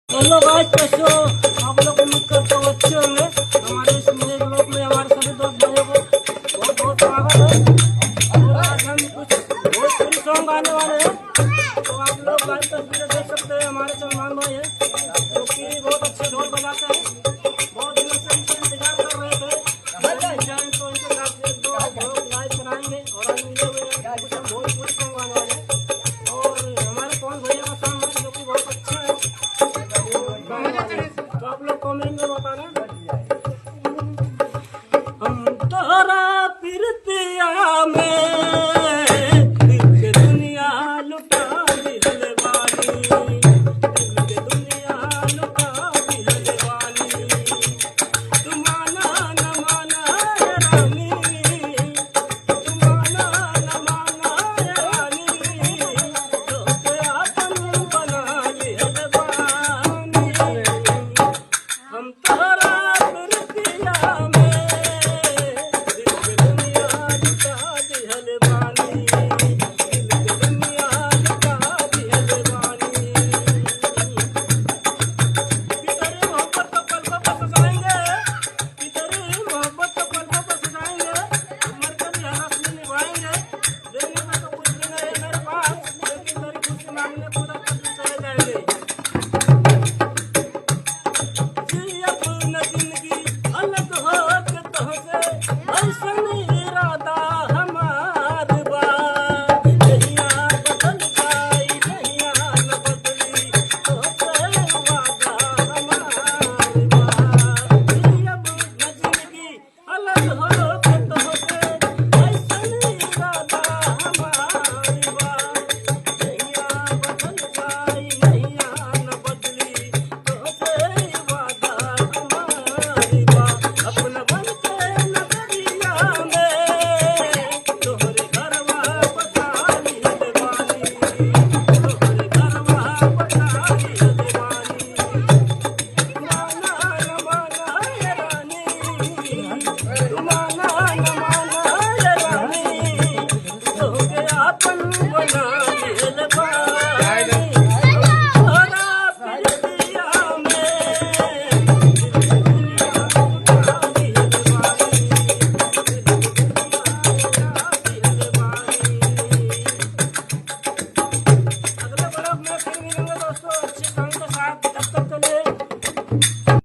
Hello guys, कैसे हो आप लोग? उम्मीद करता हूँ अच्छे होंगे। हमारे इस नए ब्लॉग में हमारे सभी दोस्त भाइयों को बहुत बहुत स्वागत है। और आज हम कुछ भोजपुरी सॉन्ग गाने वाले हैं। तो आप लोग लाइव तस्वीरें देख सकते हैं। हमारे सलमान भाई हैं जो कि बहुत अच्छे ढोल बजाते हैं। बहुत दिनों से इनका इंतजार कर रहे थे, तो इनके साथ एक दो ब्लॉग लाइव कराएंगे। और आज मिले हुए हैं, कुछ हम भोजपुरी सॉन्ग गाने वाले हैं। और हमारे कौन भैया का सॉन्ग है जो कि बहुत अच्छा है। तो आप लोग कमेंट में बताना। हम तोरा प्रीतिया में दिल के दुनिया लुटा दिल बानी, दिल के दुनिया लुटा